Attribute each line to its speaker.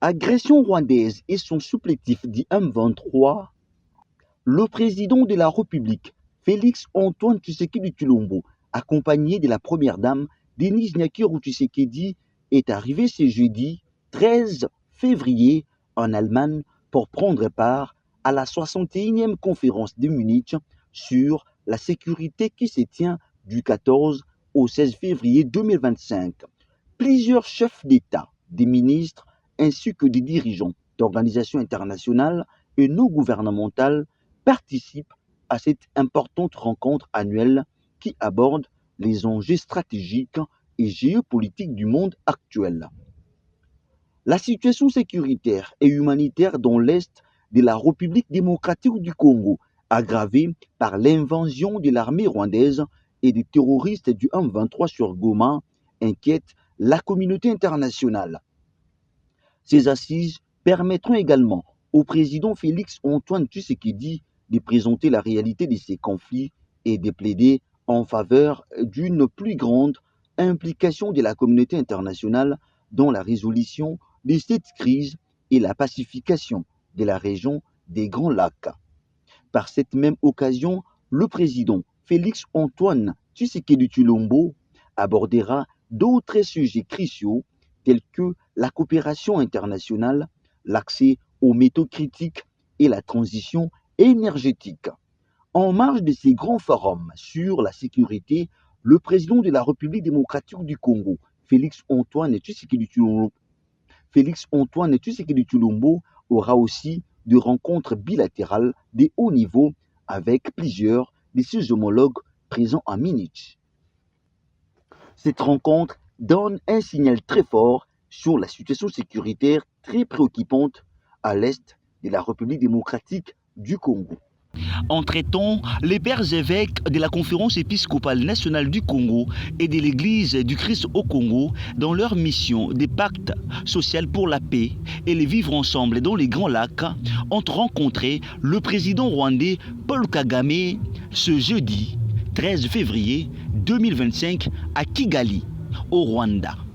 Speaker 1: Agression rwandaise et son supplétif dit M23, le président de la République, Félix-Antoine Tshisekedi Tshilombo, accompagné de la première dame, Denise Nyakiro Tshisekedi, est arrivé ce jeudi 13 février en Allemagne pour prendre part à la 61e conférence de Munich sur la sécurité qui se tient du 14 au 16 février 2025. Plusieurs chefs d'État, des ministres ainsi que des dirigeants d'organisations internationales et non gouvernementales participent à cette importante rencontre annuelle qui aborde les enjeux stratégiques et géopolitiques du monde actuel. La situation sécuritaire et humanitaire dans l'Est de la République démocratique du Congo, aggravée par l'invasion de l'armée rwandaise et des terroristes du M23 sur Goma, inquiète la communauté internationale. Ces assises permettront également au président Félix-Antoine Tshisekedi de présenter la réalité de ces conflits et de plaider en faveur d'une plus grande implication de la communauté internationale dans la résolution de cette crise et la pacification de la région des Grands Lacs. Par cette même occasion, le président Félix-Antoine Tshisekedi Tshilombo abordera d'autres sujets cruciaux tels que la coopération internationale, l'accès aux métaux critiques et la transition énergétique. En marge de ces grands forums sur la sécurité, le président de la République démocratique du Congo, Félix-Antoine Tshisekedi Tshilombo, aura aussi des rencontres bilatérales de haut niveau avec plusieurs de ses homologues présents à Munich. Cette rencontre donne un signal très fort sur la situation sécuritaire très préoccupante à l'est de la République démocratique du Congo.
Speaker 2: Entre-temps, les pères évêques de la Conférence épiscopale nationale du Congo et de l'Église du Christ au Congo, dans leur mission des pactes social pour la paix et le vivre ensemble dans les Grands Lacs, ont rencontré le président rwandais Paul Kagame ce jeudi 13 février 2025 à Kigali, au Rwanda.